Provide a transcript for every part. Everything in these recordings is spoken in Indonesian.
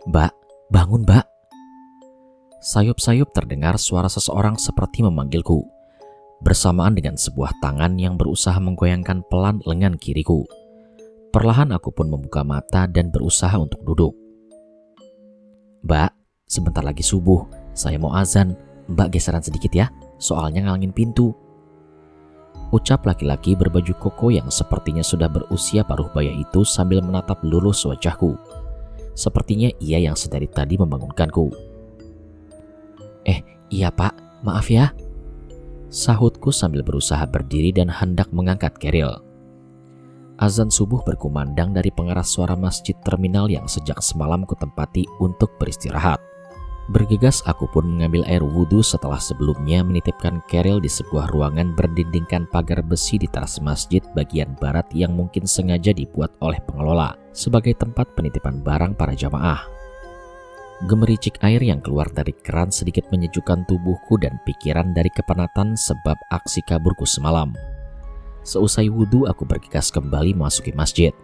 "Mbak, bangun mbak." Sayup-sayup terdengar suara seseorang seperti memanggilku, bersamaan dengan sebuah tangan yang berusaha menggoyangkan pelan lengan kiriku. Perlahan aku pun membuka mata dan berusaha untuk duduk. "Mbak, sebentar lagi subuh, saya mau azan. Mbak geseran sedikit ya, soalnya ngalangin pintu." Ucap laki-laki berbaju koko yang sepertinya sudah berusia paruh baya itu sambil menatap lurus wajahku. Sepertinya ia yang sedari tadi membangunkanku. Iya pak, maaf ya," sahutku sambil berusaha berdiri dan hendak mengangkat keril. Azan subuh berkumandang dari pengeras suara masjid terminal yang sejak semalam kutempati untuk beristirahat. Bergegas aku pun mengambil air wudhu setelah sebelumnya menitipkan keril di sebuah ruangan berdindingkan pagar besi di teras masjid bagian barat yang mungkin sengaja dibuat oleh pengelola sebagai tempat penitipan barang para jamaah. Gemericik air yang keluar dari keran sedikit menyejukkan tubuhku dan pikiran dari kepenatan sebab aksi kaburku semalam. Seusai wudhu aku bergegas kembali memasuki masjid.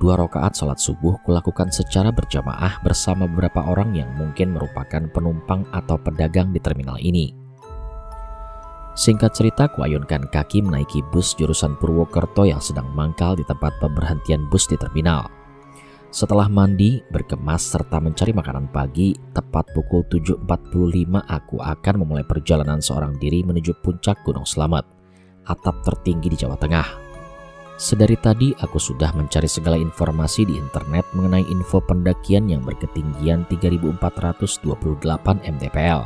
2 rakaat sholat subuh kulakukan secara berjamaah bersama beberapa orang yang mungkin merupakan penumpang atau pedagang di terminal ini. Singkat cerita, kuayunkan kaki menaiki bus jurusan Purwokerto yang sedang mangkal di tempat pemberhentian bus di terminal. Setelah mandi, berkemas serta mencari makanan pagi, tepat pukul 7.45 aku akan memulai perjalanan seorang diri menuju puncak Gunung Slamet, atap tertinggi di Jawa Tengah. Sedari tadi aku sudah mencari segala informasi di internet mengenai info pendakian yang berketinggian 3.428 mdpl.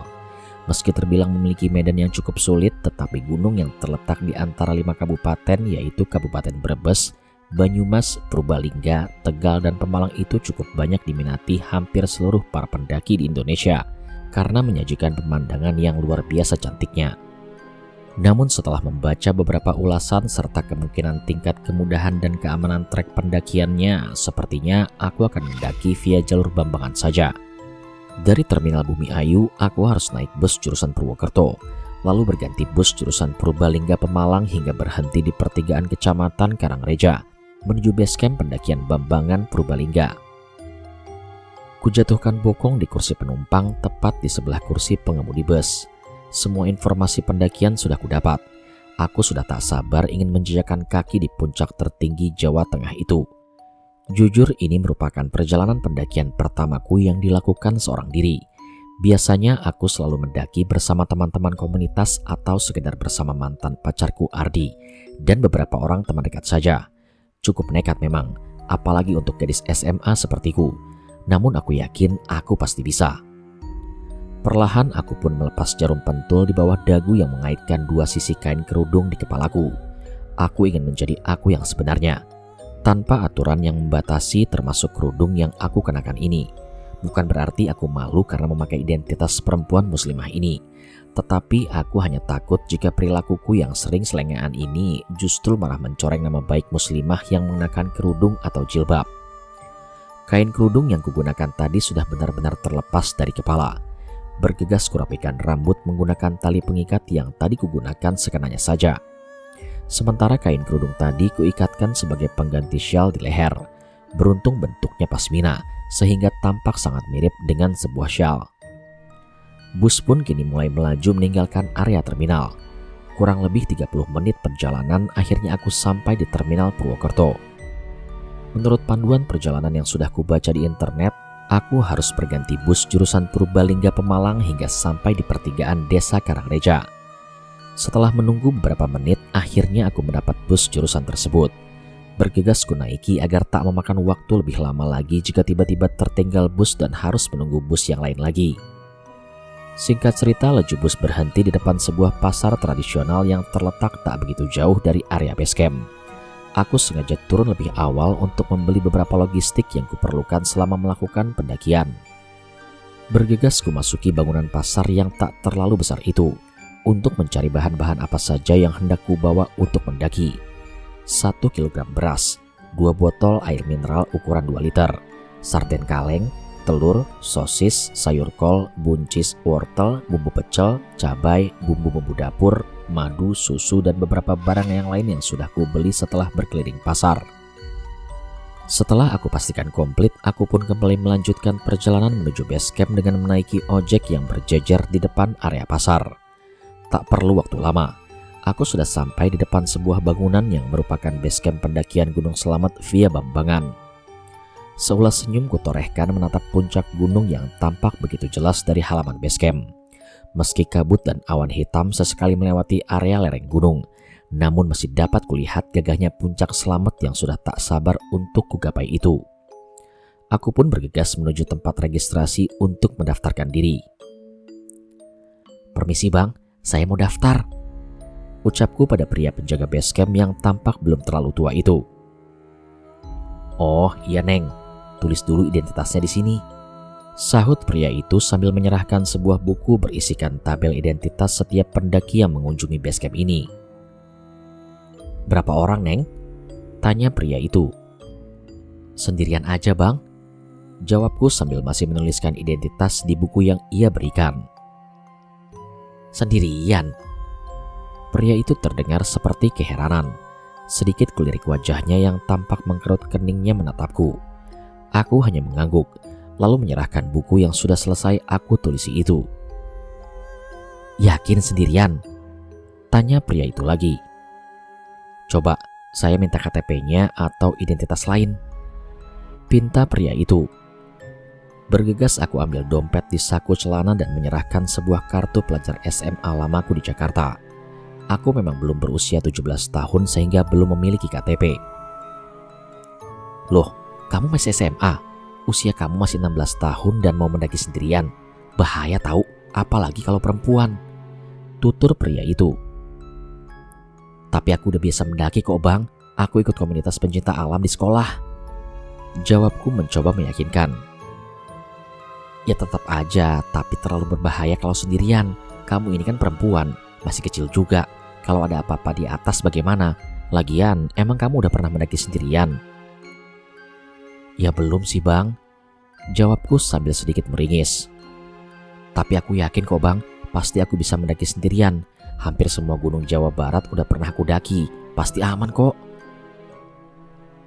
Meski terbilang memiliki medan yang cukup sulit, tetapi gunung yang terletak di antara 5 kabupaten yaitu Kabupaten Brebes, Banyumas, Purbalingga, Tegal, dan Pemalang itu cukup banyak diminati hampir seluruh para pendaki di Indonesia karena menyajikan pemandangan yang luar biasa cantiknya. Namun setelah membaca beberapa ulasan serta kemungkinan tingkat kemudahan dan keamanan trek pendakiannya, sepertinya aku akan mendaki via jalur Bambangan saja. Dari Terminal Bumi Ayu, aku harus naik bus jurusan Purwokerto, lalu berganti bus jurusan Purbalingga Pemalang hingga berhenti di pertigaan Kecamatan Karangreja, menuju base camp pendakian Bambangan Purbalingga. Kujatuhkan bokong di kursi penumpang tepat di sebelah kursi pengemudi bus. Semua informasi pendakian sudah kudapat. Aku sudah tak sabar ingin menjejakkan kaki di puncak tertinggi Jawa Tengah itu. Jujur, ini merupakan perjalanan pendakian pertamaku yang dilakukan seorang diri. Biasanya aku selalu mendaki bersama teman-teman komunitas atau sekedar bersama mantan pacarku Ardi dan beberapa orang teman dekat saja. Cukup nekat memang, apalagi untuk gadis SMA sepertiku. Namun aku yakin aku pasti bisa. Perlahan aku pun melepas jarum pentul di bawah dagu yang mengaitkan 2 sisi kain kerudung di kepalaku. Aku ingin menjadi aku yang sebenarnya, tanpa aturan yang membatasi termasuk kerudung yang aku kenakan ini. Bukan berarti aku malu karena memakai identitas perempuan muslimah ini, tetapi aku hanya takut jika perilakuku yang sering selengean ini justru malah mencoreng nama baik muslimah yang mengenakan kerudung atau jilbab. Kain kerudung yang kugunakan tadi sudah benar-benar terlepas dari kepala. Bergegas kurapikan rambut menggunakan tali pengikat yang tadi kugunakan sekenanya saja. Sementara kain kerudung tadi kuikatkan sebagai pengganti syal di leher. Beruntung bentuknya pasmina sehingga tampak sangat mirip dengan sebuah syal. Bus pun kini mulai melaju meninggalkan area terminal. Kurang lebih 30 menit perjalanan akhirnya aku sampai di terminal Purwokerto. Menurut panduan perjalanan yang sudah kubaca di internet, aku harus berganti bus jurusan Purbalingga Pemalang hingga sampai di pertigaan Desa Karangreja. Setelah menunggu beberapa menit, akhirnya aku mendapat bus jurusan tersebut. Bergegas kunaiki agar tak memakan waktu lebih lama lagi jika tiba-tiba tertinggal bus dan harus menunggu bus yang lain lagi. Singkat cerita, laju bus berhenti di depan sebuah pasar tradisional yang terletak tak begitu jauh dari area base camp. Aku sengaja turun lebih awal untuk membeli beberapa logistik yang kuperlukan selama melakukan pendakian. Bergegas kumasuki bangunan pasar yang tak terlalu besar itu untuk mencari bahan-bahan apa saja yang hendak kubawa untuk mendaki. 1 kilogram beras, 2 botol air mineral ukuran 2 liter, sarden kaleng, telur, sosis, sayur kol, buncis, wortel, bumbu pecel, cabai, bumbu-bumbu dapur, madu, susu, dan beberapa barang yang lain yang sudah ku beli setelah berkeliling pasar. Setelah aku pastikan komplit, aku pun kembali melanjutkan perjalanan menuju base camp dengan menaiki ojek yang berjejer di depan area pasar. Tak perlu waktu lama, aku sudah sampai di depan sebuah bangunan yang merupakan base camp pendakian Gunung Selamet via Bambangan. Seulas senyum kutorehkan menatap puncak gunung yang tampak begitu jelas dari halaman base camp. Meski kabut dan awan hitam sesekali melewati area lereng gunung, namun masih dapat kulihat gagahnya puncak Selamet yang sudah tak sabar untuk kugapai itu. Aku pun bergegas menuju tempat registrasi untuk mendaftarkan diri. "Permisi bang, saya mau daftar," ucapku pada pria penjaga base camp yang tampak belum terlalu tua itu. "Oh iya Neng, tulis dulu identitasnya di sini," sahut pria itu sambil menyerahkan sebuah buku berisikan tabel identitas setiap pendaki yang mengunjungi base camp ini. "Berapa orang Neng?" tanya pria itu. "Sendirian aja bang," jawabku sambil masih menuliskan identitas di buku yang ia berikan. "Sendirian?" Pria itu terdengar seperti keheranan. Sedikit kulirik wajahnya yang tampak mengkerut keningnya menatapku. Aku hanya mengangguk, lalu menyerahkan buku yang sudah selesai aku tulisi itu. "Yakin sendirian?" tanya pria itu lagi. "Coba saya minta KTP-nya atau identitas lain," pinta pria itu. Bergegas aku ambil dompet di saku celana dan menyerahkan sebuah kartu pelajar SMA lamaku di Jakarta. Aku memang belum berusia 17 tahun sehingga belum memiliki KTP. "Loh, kamu masih SMA? Usia kamu masih 16 tahun dan mau mendaki sendirian. Bahaya tahu, apalagi kalau perempuan," tutur pria itu. "Tapi aku udah biasa mendaki kok bang, aku ikut komunitas pencinta alam di sekolah," jawabku mencoba meyakinkan. "Ya tetap aja, tapi terlalu berbahaya kalau sendirian. Kamu ini kan perempuan, masih kecil juga. Kalau ada apa-apa di atas bagaimana? Lagian, emang kamu udah pernah mendaki sendirian?" "Ya belum sih bang," jawabku sambil sedikit meringis. "Tapi aku yakin kok bang, pasti aku bisa mendaki sendirian. Hampir semua gunung Jawa Barat udah pernah aku daki, pasti aman kok."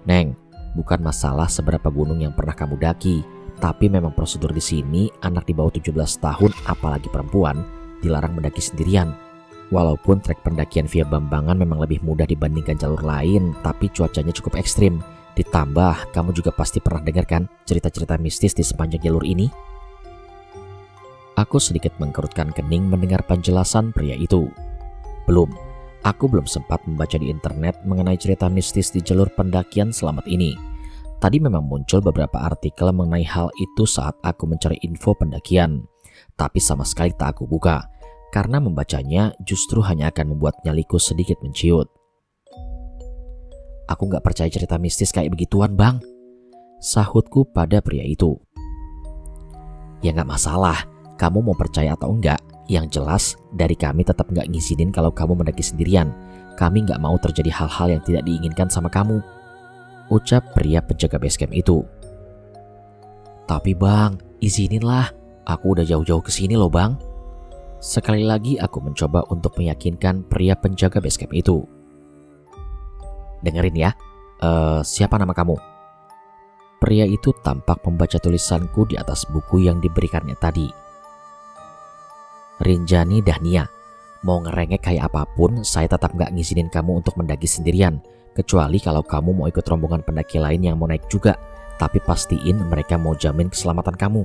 "Neng, bukan masalah seberapa gunung yang pernah kamu daki, tapi memang prosedur di sini anak di bawah 17 tahun apalagi perempuan dilarang mendaki sendirian. Walaupun trek pendakian via Bambangan memang lebih mudah dibandingkan jalur lain, tapi cuacanya cukup ekstrim. Ditambah kamu juga pasti pernah dengar kan cerita-cerita mistis di sepanjang jalur ini?" Aku sedikit mengkerutkan kening mendengar penjelasan pria itu. Aku belum sempat membaca di internet mengenai cerita mistis di jalur pendakian Selamet ini. Tadi memang muncul beberapa artikel mengenai hal itu saat aku mencari info pendakian, tapi sama sekali tak aku buka, karena membacanya justru hanya akan membuat nyaliku sedikit menciut. "Aku gak percaya cerita mistis kayak begituan bang," sahutku pada pria itu. "Ya gak masalah, kamu mau percaya atau enggak, yang jelas dari kami tetap gak ngizinin kalau kamu mendaki sendirian. Kami gak mau terjadi hal-hal yang tidak diinginkan sama kamu," ucap pria penjaga base camp itu. "Tapi bang, izininlah, aku udah jauh-jauh kesini loh bang." Sekali lagi aku mencoba untuk meyakinkan pria penjaga base camp itu. "Dengerin ya, siapa nama kamu?" Pria itu tampak membaca tulisanku di atas buku yang diberikannya tadi. "Rinjani Dahnia. Mau ngerengek kayak apapun, saya tetap gak ngizinin kamu untuk mendaki sendirian. Kecuali kalau kamu mau ikut rombongan pendaki lain yang mau naik juga. Tapi pastiin mereka mau jamin keselamatan kamu."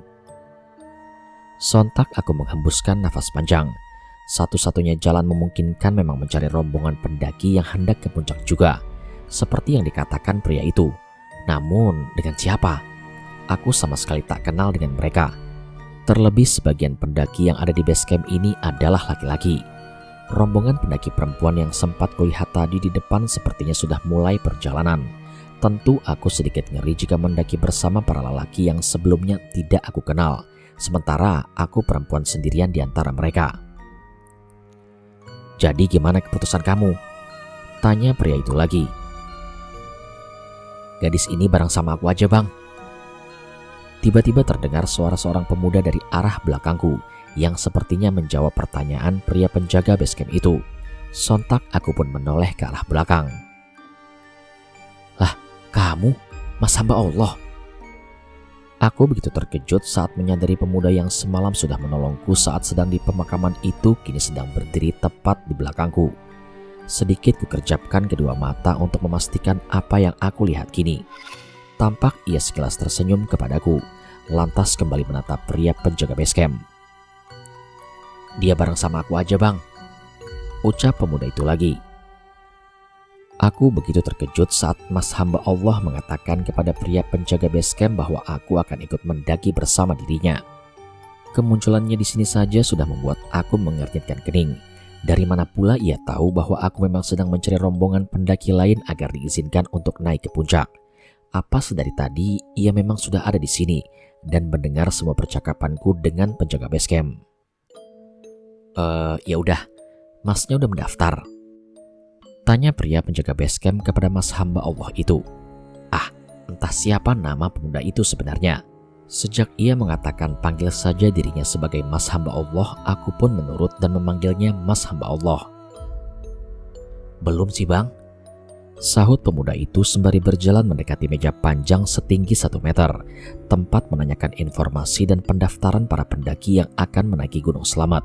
Sontak aku menghembuskan nafas panjang. Satu-satunya jalan memungkinkan memang mencari rombongan pendaki yang hendak ke puncak juga, seperti yang dikatakan pria itu. Namun dengan siapa? Aku sama sekali tak kenal dengan mereka. Terlebih sebagian pendaki yang ada di base camp ini adalah laki-laki. Rombongan pendaki perempuan yang sempat kulihat tadi di depan sepertinya sudah mulai perjalanan. Tentu aku sedikit ngeri jika mendaki bersama para lelaki yang sebelumnya tidak aku kenal, sementara aku perempuan sendirian di antara mereka. "Jadi gimana keputusan kamu?" tanya pria itu lagi. "Gadis ini bareng sama aku aja bang." Tiba-tiba terdengar suara seorang pemuda dari arah belakangku yang sepertinya menjawab pertanyaan pria penjaga base camp itu. Sontak aku pun menoleh ke arah belakang. "Lah, kamu? Mas hamba Allah. Aku begitu terkejut saat menyadari pemuda yang semalam sudah menolongku saat sedang di pemakaman itu kini sedang berdiri tepat di belakangku. Sedikit kukerjapkan kedua mata untuk memastikan apa yang aku lihat kini. Tampak ia sekilas tersenyum kepadaku, lantas kembali menatap pria penjaga base camp. Dia bareng sama aku aja bang, ucap pemuda itu lagi. Aku begitu terkejut saat Mas hamba Allah mengatakan kepada pria penjaga base camp bahwa aku akan ikut mendaki bersama dirinya. Kemunculannya di sini saja sudah membuat aku mengernyitkan kening. Dari mana pula ia tahu bahwa aku memang sedang mencari rombongan pendaki lain agar diizinkan untuk naik ke puncak? Apa sedari tadi ia memang sudah ada di sini dan mendengar semua percakapanku dengan penjaga base camp? Ya udah, masnya udah mendaftar? Tanya pria penjaga base camp kepada Mas hamba Allah itu. Entah siapa nama pemuda itu sebenarnya. Sejak ia mengatakan panggil saja dirinya sebagai Mas hamba Allah, aku pun menurut dan memanggilnya Mas hamba Allah. Belum sih bang, sahut pemuda itu sembari berjalan mendekati meja panjang setinggi 1 meter, tempat menanyakan informasi dan pendaftaran para pendaki yang akan menaiki Gunung Slamet.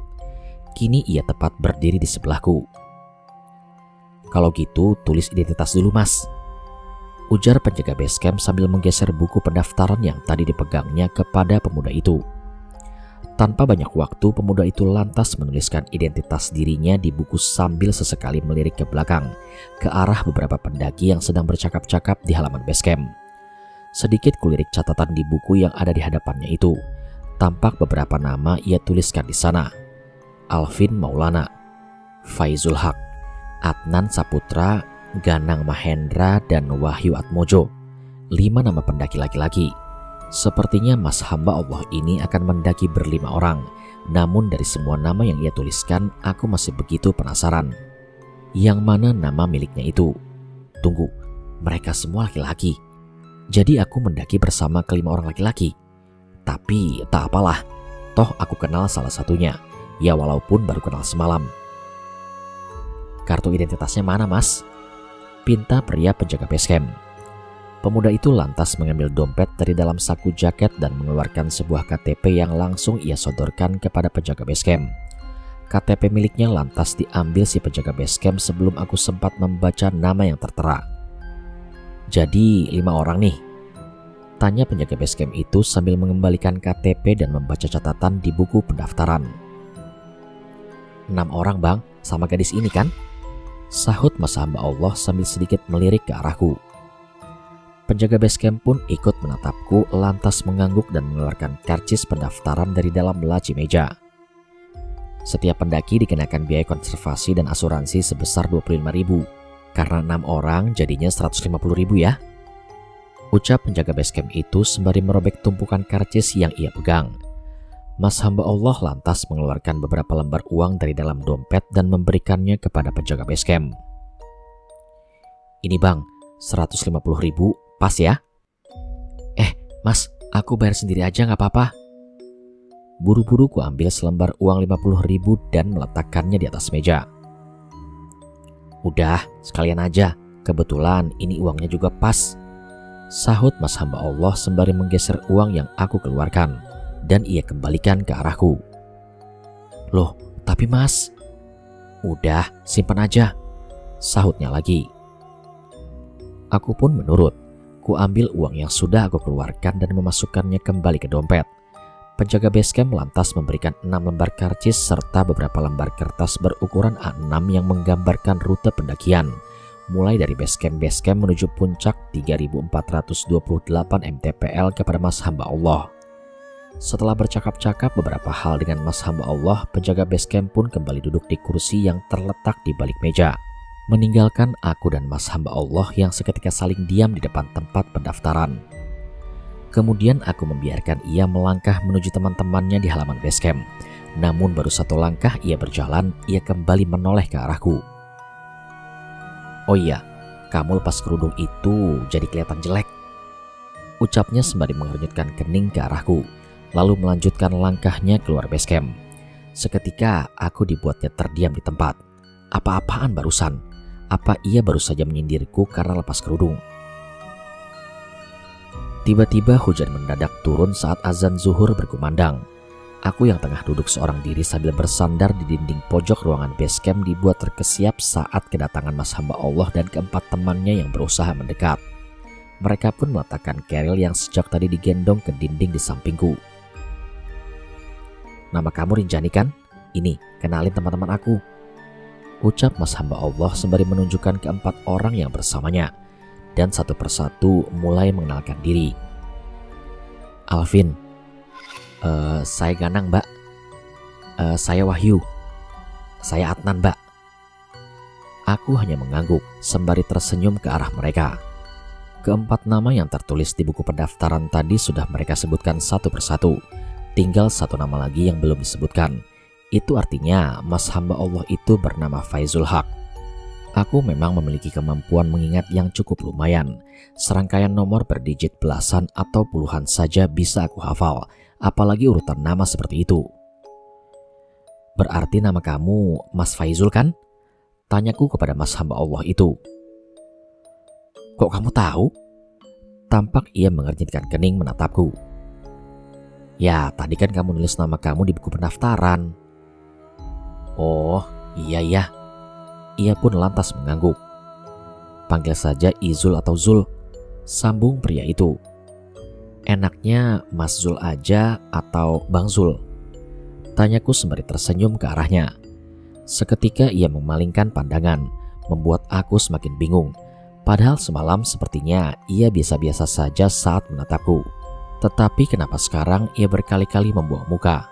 Kini ia tepat berdiri di sebelahku. Kalau gitu tulis identitas dulu mas, ujar penjaga base camp sambil menggeser buku pendaftaran yang tadi dipegangnya kepada pemuda itu. Tanpa banyak waktu, pemuda itu lantas menuliskan identitas dirinya di buku sambil sesekali melirik ke belakang, ke arah beberapa pendaki yang sedang bercakap-cakap di halaman base camp. Sedikit kulirik catatan di buku yang ada di hadapannya itu. Tampak beberapa nama ia tuliskan di sana. Alvin Maulana, Faizul Haq, Adnan Saputra, Ganang Mahendra, dan Wahyu Atmojo. 5 nama pendaki laki-laki. Sepertinya Mas hamba Allah ini akan mendaki ber5 orang. Namun dari semua nama yang ia tuliskan, aku masih begitu penasaran. Yang mana nama miliknya itu? Tunggu, mereka semua laki-laki. Jadi aku mendaki bersama ke5 orang laki-laki. Tapi tak apalah, toh aku kenal salah satunya. Ya walaupun baru kenal semalam. Kartu identitasnya mana mas? Pinta pria penjaga base camp. Pemuda itu lantas mengambil dompet dari dalam saku jaket dan mengeluarkan sebuah KTP yang langsung ia sodorkan kepada penjaga base camp. KTP miliknya lantas diambil si penjaga base camp sebelum aku sempat membaca nama yang tertera. Jadi 5 orang nih? Tanya penjaga base camp itu sambil mengembalikan KTP dan membaca catatan di buku pendaftaran. 6 orang bang, sama gadis ini kan? Sahut Mas hamba Allah sambil sedikit melirik ke arahku. Penjaga base camp pun ikut menatapku, lantas mengangguk dan mengeluarkan karcis pendaftaran dari dalam laci meja. Setiap pendaki dikenakan biaya konservasi dan asuransi sebesar 25.000. Karena 6 orang jadinya 150.000 ya. Ucap penjaga base camp itu sembari merobek tumpukan karcis yang ia pegang. Mas hamba Allah lantas mengeluarkan beberapa lembar uang dari dalam dompet dan memberikannya kepada penjaga base camp. Ini bang, 150.000 pas ya? Mas, aku bayar sendiri aja gak apa-apa. Buru-buru ku ambil selembar uang 50.000 dan meletakkannya di atas meja. Udah, sekalian aja, kebetulan ini uangnya juga pas. Sahut Mas hamba Allah sembari menggeser uang yang aku keluarkan. Dan ia kembalikan ke arahku. Loh, tapi mas. Udah, simpan aja, sahutnya lagi. Aku pun menurut. Ku ambil uang yang sudah aku keluarkan dan memasukkannya kembali ke dompet. Penjaga base camp lantas memberikan 6 lembar karcis serta beberapa lembar kertas berukuran A6 yang menggambarkan rute pendakian. Mulai dari base camp menuju puncak 3428 mtpl kepada Mas hamba Allah. Setelah bercakap-cakap beberapa hal dengan Mas hamba Allah, penjaga base camp pun kembali duduk di kursi yang terletak di balik meja, meninggalkan aku dan Mas hamba Allah yang seketika saling diam di depan tempat pendaftaran. Kemudian aku membiarkan ia melangkah menuju teman-temannya di halaman base camp. Namun baru 1 langkah ia berjalan, ia kembali menoleh ke arahku. Oh iya, kamu lepas kerudung itu jadi kelihatan jelek, ucapnya sembari mengernyitkan kening ke arahku. Lalu melanjutkan langkahnya keluar base camp. Seketika aku dibuatnya terdiam di tempat. Apa-apaan barusan? Apa ia baru saja menyindirku karena lepas kerudung? Tiba-tiba hujan mendadak turun saat azan zuhur berkumandang. Aku yang tengah duduk seorang diri sambil bersandar di dinding pojok ruangan base camp dibuat terkesiap saat kedatangan Mas hamba Allah dan keempat temannya yang berusaha mendekat. Mereka pun meletakkan keril yang sejak tadi digendong ke dinding di sampingku. "Nama kamu Rinjani kan? Ini, kenalin teman-teman aku," ucap Mas hamba Allah sembari menunjukkan keempat orang yang bersamanya. Dan satu persatu mulai mengenalkan diri. "Alvin, saya Ganang, Mbak. Saya Wahyu. Saya Adnan, Mbak." Aku hanya mengangguk sembari tersenyum ke arah mereka. Keempat nama yang tertulis di buku pendaftaran tadi sudah mereka sebutkan satu persatu. Tinggal satu nama lagi yang belum disebutkan. Itu artinya Mas hamba Allah itu bernama Faizul Haq. Aku memang memiliki kemampuan mengingat yang cukup lumayan. Serangkaian nomor berdigit belasan atau puluhan saja bisa aku hafal, apalagi urutan nama seperti itu. "Berarti nama kamu Mas Faizul kan?" tanyaku kepada Mas hamba Allah itu. "Kok kamu tahu?" Tampak ia mengernyitkan kening menatapku. "Ya, tadi kan kamu nulis nama kamu di buku pendaftaran." "Oh, iya. Ia pun lantas mengangguk. "Panggil saja Izul atau Zul," sambung pria itu. "Enaknya Mas Zul aja atau Bang Zul?" tanyaku sembari tersenyum ke arahnya. Seketika ia memalingkan pandangan, membuat aku semakin bingung. Padahal semalam sepertinya ia biasa-biasa saja saat menatapku. Tetapi kenapa sekarang ia berkali-kali membuang muka?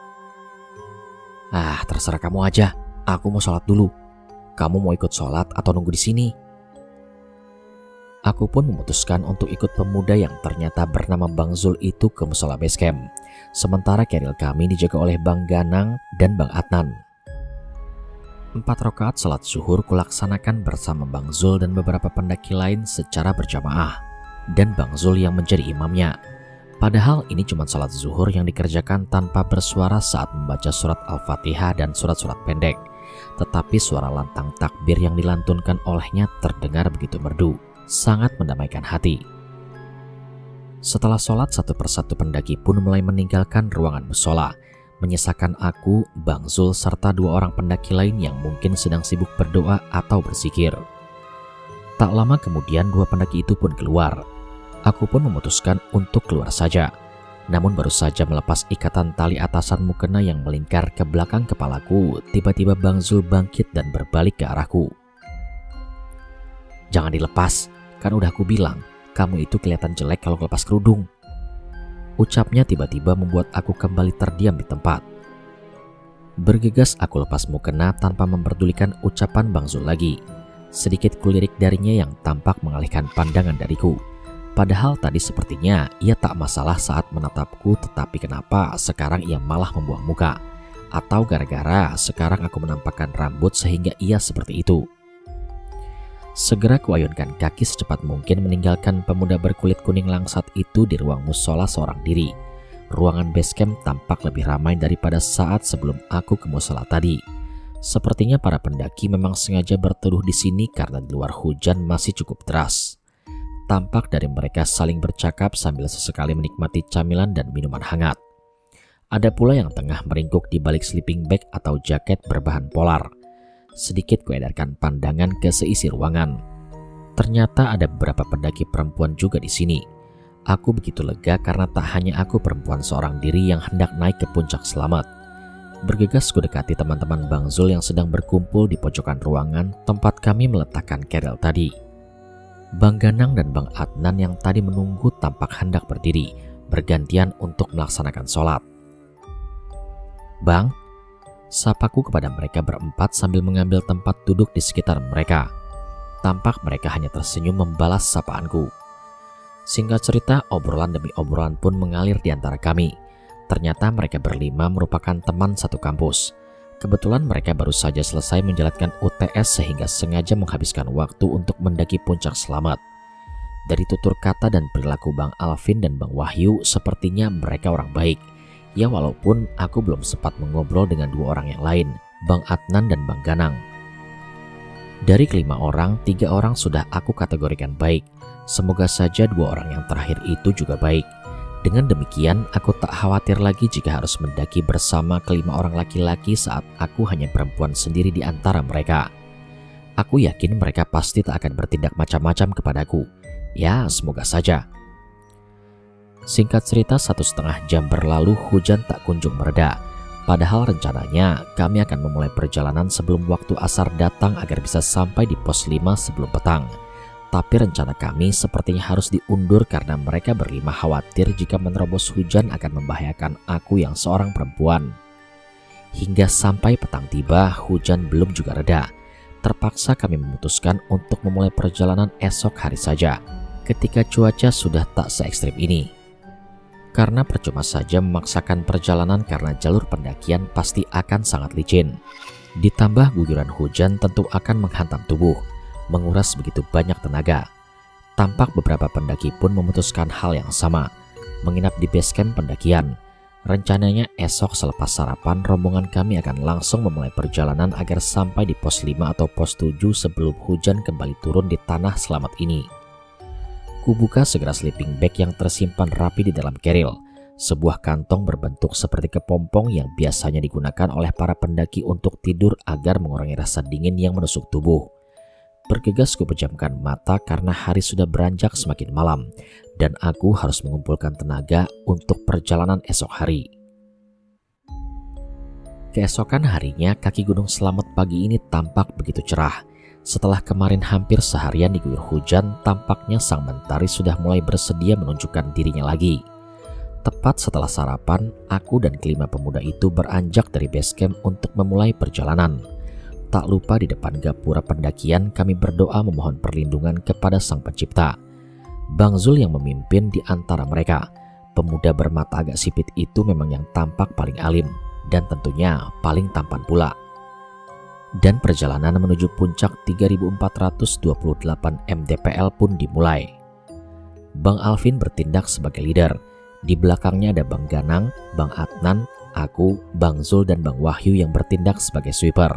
"Ah, terserah kamu aja. Aku mau sholat dulu. Kamu mau ikut sholat atau nunggu di sini?" Aku pun memutuskan untuk ikut pemuda yang ternyata bernama Bang Zul itu ke musola base camp. Sementara keril kami dijaga oleh Bang Ganang dan Bang Adnan. 4 rakaat sholat zuhur kulaksanakan bersama Bang Zul dan beberapa pendaki lain secara berjamaah. Dan Bang Zul yang menjadi imamnya. Padahal ini cuma sholat zuhur yang dikerjakan tanpa bersuara saat membaca surat Al-Fatihah dan surat-surat pendek. Tetapi suara lantang takbir yang dilantunkan olehnya terdengar begitu merdu, sangat mendamaikan hati. Setelah sholat, satu persatu pendaki pun mulai meninggalkan ruangan musola, menyisakan aku, Bang Zul, serta 2 orang pendaki lain yang mungkin sedang sibuk berdoa atau berzikir. Tak lama kemudian 2 pendaki itu pun keluar. Aku pun memutuskan untuk keluar saja. Namun baru saja melepas ikatan tali atasan mukena yang melingkar ke belakang kepalaku, tiba-tiba Bang Zul bangkit dan berbalik ke arahku. "Jangan dilepas, kan udah aku bilang, kamu itu kelihatan jelek kalau lepas kerudung." Ucapnya tiba-tiba membuat aku kembali terdiam di tempat. Bergegas aku lepas mukena tanpa memperdulikan ucapan Bang Zul lagi. Sedikit kulirik darinya yang tampak mengalihkan pandangan dariku. Padahal tadi sepertinya ia tak masalah saat menatapku, tetapi kenapa sekarang ia malah membuang muka? Atau gara-gara sekarang aku menampakkan rambut sehingga ia seperti itu? Segera kuayunkan kaki secepat mungkin meninggalkan pemuda berkulit kuning langsat itu di ruang musola seorang diri. Ruangan base camp tampak lebih ramai daripada saat sebelum aku ke musola tadi. Sepertinya para pendaki memang sengaja berteduh di sini karena di luar hujan masih cukup deras. Tampak dari mereka saling bercakap sambil sesekali menikmati camilan dan minuman hangat. Ada pula yang tengah meringkuk di balik sleeping bag atau jaket berbahan polar. Sedikit kuedarkan pandangan ke seisi ruangan. Ternyata ada beberapa pendaki perempuan juga di sini. Aku begitu lega karena tak hanya aku perempuan seorang diri yang hendak naik ke puncak selamat. Bergegas kudekati teman-teman Bang Zul yang sedang berkumpul di pojokan ruangan tempat kami meletakkan keril tadi. Bang Ganang dan Bang Adnan yang tadi menunggu tampak hendak berdiri, bergantian untuk melaksanakan sholat. "Bang," sapaku kepada mereka berempat sambil mengambil tempat duduk di sekitar mereka. Tampak mereka hanya tersenyum membalas sapaanku. Singkat cerita, obrolan demi obrolan pun mengalir di antara kami. Ternyata mereka berlima merupakan teman satu kampus. Kebetulan mereka baru saja selesai menjalankan UTS sehingga sengaja menghabiskan waktu untuk mendaki puncak selamat. Dari tutur kata dan perilaku Bang Alvin dan Bang Wahyu, sepertinya mereka orang baik. Ya walaupun aku belum sempat mengobrol dengan 2 orang yang lain, Bang Adnan dan Bang Ganang. Dari ke-5 orang, 3 orang sudah aku kategorikan baik. Semoga saja dua orang yang terakhir itu juga baik. Dengan demikian, aku tak khawatir lagi jika harus mendaki bersama kelima orang laki-laki saat aku hanya perempuan sendiri di antara mereka. Aku yakin mereka pasti tak akan bertindak macam-macam kepadaku. Ya, semoga saja. Singkat cerita, 1,5 jam berlalu, hujan tak kunjung mereda. Padahal rencananya kami akan memulai perjalanan sebelum waktu asar datang agar bisa sampai di pos 5 sebelum petang. Tapi rencana kami sepertinya harus diundur karena mereka berlima khawatir jika menerobos hujan akan membahayakan aku yang seorang perempuan. Hingga sampai petang tiba, hujan belum juga reda. Terpaksa kami memutuskan untuk memulai perjalanan esok hari saja, ketika cuaca sudah tak se-ekstrim ini. Karena percuma saja memaksakan perjalanan karena jalur pendakian pasti akan sangat licin. Ditambah guguran hujan tentu akan menghantam tubuh, menguras begitu banyak tenaga. Tampak beberapa pendaki pun memutuskan hal yang sama, menginap di base camp pendakian. Rencananya esok selepas sarapan, rombongan kami akan langsung memulai perjalanan agar sampai di pos 5 atau pos 7 sebelum hujan kembali turun di tanah selamat ini. Kubuka segera sleeping bag yang tersimpan rapi di dalam keril, sebuah kantong berbentuk seperti kepompong yang biasanya digunakan oleh para pendaki untuk tidur agar mengurangi rasa dingin yang menusuk tubuh. Bergegas kupejamkan mata karena hari sudah beranjak semakin malam dan aku harus mengumpulkan tenaga untuk perjalanan esok hari. Keesokan harinya, kaki Gunung Slamet pagi ini tampak begitu cerah. Setelah kemarin hampir seharian diguyur hujan, tampaknya sang mentari sudah mulai bersedia menunjukkan dirinya lagi. Tepat setelah sarapan, aku dan kelima pemuda itu beranjak dari base camp untuk memulai perjalanan. Tak lupa di depan gapura pendakian kami berdoa memohon perlindungan kepada Sang Pencipta. Bang Zul yang memimpin di antara mereka. Pemuda bermata agak sipit itu memang yang tampak paling alim dan tentunya paling tampan pula. Dan perjalanan menuju puncak 3428 mdpl pun dimulai. Bang Alvin bertindak sebagai leader. Di belakangnya ada Bang Ganang, Bang Adnan, aku, Bang Zul dan Bang Wahyu yang bertindak sebagai sweeper.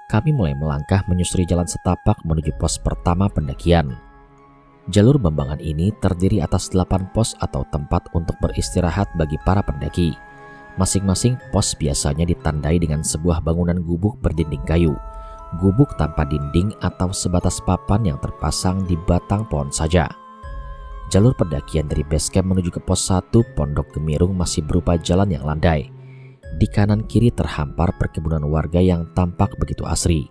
Kami mulai melangkah menyusuri jalan setapak menuju pos pertama pendakian. Jalur Bambangan ini terdiri atas 8 pos atau tempat untuk beristirahat bagi para pendaki. Masing-masing pos biasanya ditandai dengan sebuah bangunan gubuk berdinding kayu. Gubuk tanpa dinding atau sebatas papan yang terpasang di batang pohon saja. Jalur pendakian dari base camp menuju ke pos 1 Pondok Gemirung masih berupa jalan yang landai. Di kanan kiri terhampar perkebunan warga yang tampak begitu asri.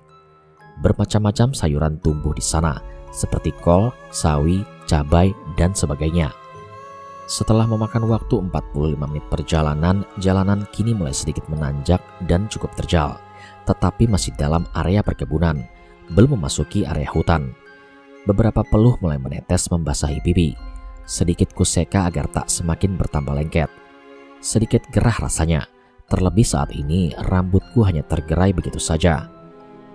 Bermacam-macam sayuran tumbuh di sana, seperti kol, sawi, cabai, dan sebagainya. Setelah memakan waktu 45 menit perjalanan, jalanan kini mulai sedikit menanjak dan cukup terjal, tetapi masih dalam area perkebunan, belum memasuki area hutan. Beberapa peluh mulai menetes membasahi pipi. Sedikit kuseka agar tak semakin bertambah lengket. Sedikit gerah rasanya. Terlebih saat ini rambutku hanya tergerai begitu saja.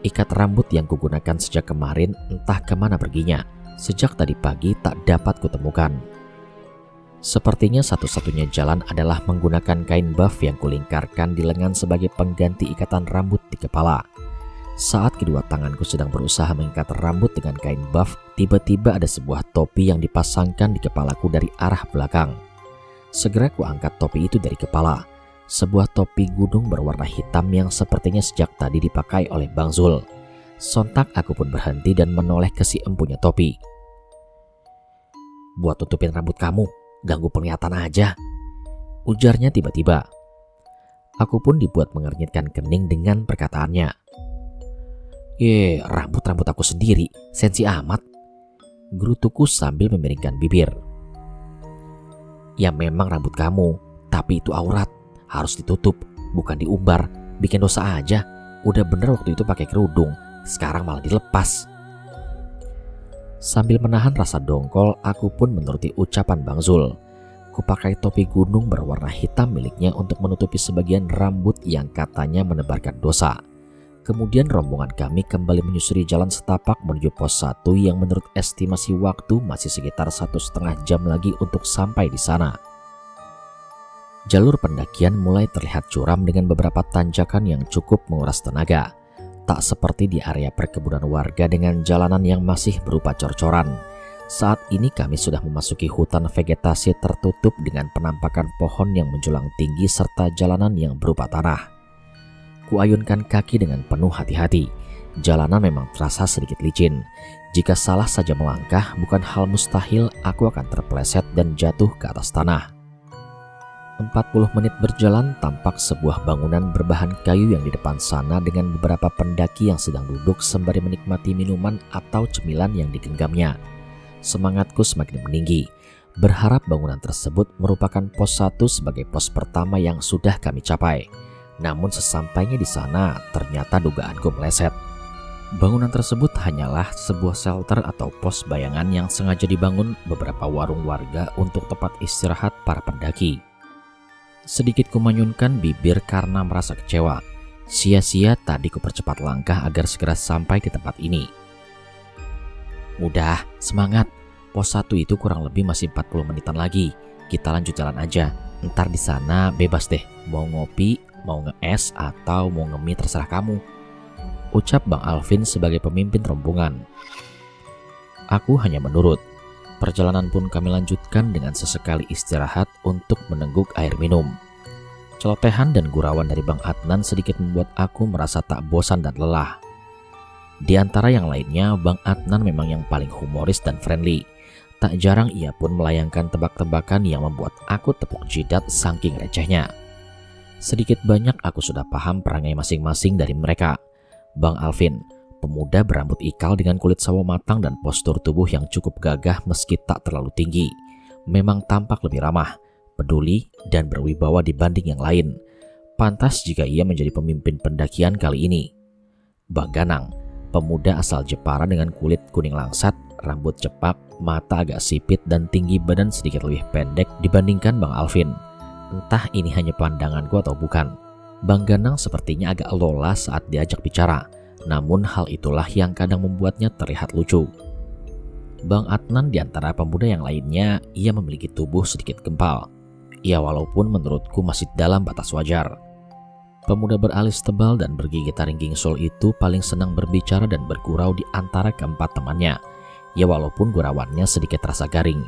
Ikat rambut yang kugunakan sejak kemarin entah kemana perginya. Sejak tadi pagi tak dapat kutemukan. Sepertinya satu-satunya jalan adalah menggunakan kain buff yang kulingkarkan di lengan sebagai pengganti ikatan rambut di kepala. Saat kedua tanganku sedang berusaha mengikat rambut dengan kain buff, tiba-tiba ada sebuah topi yang dipasangkan di kepalaku dari arah belakang. Segera kuangkat topi itu dari kepala. Sebuah topi gunung berwarna hitam yang sepertinya sejak tadi dipakai oleh Bang Zul. Sontak aku pun berhenti dan menoleh ke si empunya topi. "Buat tutupin rambut kamu, ganggu penglihatan aja," ujarnya tiba-tiba. Aku pun dibuat mengernyitkan kening dengan perkataannya. Rambut aku sendiri, sensi amat," gerutuku sambil memiringkan bibir. "Ya memang rambut kamu, tapi itu aurat. Harus ditutup, bukan diumbar. Bikin dosa aja. Udah bener waktu itu pakai kerudung, sekarang malah dilepas." Sambil menahan rasa dongkol, aku pun menuruti ucapan Bang Zul. Kupakai topi gunung berwarna hitam miliknya untuk menutupi sebagian rambut yang katanya menebarkan dosa. Kemudian rombongan kami kembali menyusuri jalan setapak menuju pos 1 yang menurut estimasi waktu masih sekitar 1,5 jam lagi untuk sampai di sana. Jalur pendakian mulai terlihat curam dengan beberapa tanjakan yang cukup menguras tenaga. Tak seperti di area perkebunan warga dengan jalanan yang masih berupa cor-coran. Saat ini kami sudah memasuki hutan vegetasi tertutup dengan penampakan pohon yang menjulang tinggi serta jalanan yang berupa tanah. Kuayunkan kaki dengan penuh hati-hati. Jalanan memang terasa sedikit licin. Jika salah saja melangkah, bukan hal mustahil aku akan terpeleset dan jatuh ke atas tanah. 40 menit berjalan, tampak sebuah bangunan berbahan kayu yang di depan sana dengan beberapa pendaki yang sedang duduk sembari menikmati minuman atau cemilan yang digenggamnya. Semangatku semakin meninggi, berharap bangunan tersebut merupakan pos 1 sebagai pos pertama yang sudah kami capai. Namun sesampainya di sana, ternyata dugaanku meleset. Bangunan tersebut hanyalah sebuah shelter atau pos bayangan yang sengaja dibangun beberapa warung warga untuk tempat istirahat para pendaki. Sedikit kumanyunkan bibir karena merasa kecewa. Sia-sia tadi kupercepat langkah agar segera sampai di tempat ini. Udah, semangat. Pos 1 itu kurang lebih masih 40 menitan lagi. Kita lanjut jalan aja. Ntar di sana bebas deh. Mau ngopi, mau nge-es, atau mau ngemie terserah kamu, ucap Bang Alvin sebagai pemimpin rombongan. Aku hanya menurut. Perjalanan pun kami lanjutkan dengan sesekali istirahat untuk menengguk air minum. Celotehan dan gurauan dari Bang Adnan sedikit membuat aku merasa tak bosan dan lelah. Di antara yang lainnya, Bang Adnan memang yang paling humoris dan friendly. Tak jarang ia pun melayangkan tebak-tebakan yang membuat aku tepuk jidat saking recehnya. Sedikit banyak aku sudah paham perangai masing-masing dari mereka. Bang Alvin, pemuda berambut ikal dengan kulit sawo matang dan postur tubuh yang cukup gagah meski tak terlalu tinggi. Memang tampak lebih ramah, peduli, dan berwibawa dibanding yang lain. Pantas jika ia menjadi pemimpin pendakian kali ini. Bang Ganang, pemuda asal Jepara dengan kulit kuning langsat, rambut cepak, mata agak sipit, dan tinggi badan sedikit lebih pendek dibandingkan Bang Alvin. Entah ini hanya pandanganku atau bukan. Bang Ganang sepertinya agak lola saat diajak bicara. Namun hal itulah yang kadang membuatnya terlihat lucu. Bang Adnan di antara pemuda yang lainnya, ia memiliki tubuh sedikit gempal. Ya walaupun menurutku masih dalam batas wajar. Pemuda beralis tebal dan bergigi taring gingsul itu paling senang berbicara dan bergurau di antara keempat temannya. Ya walaupun gurauannya sedikit terasa garing.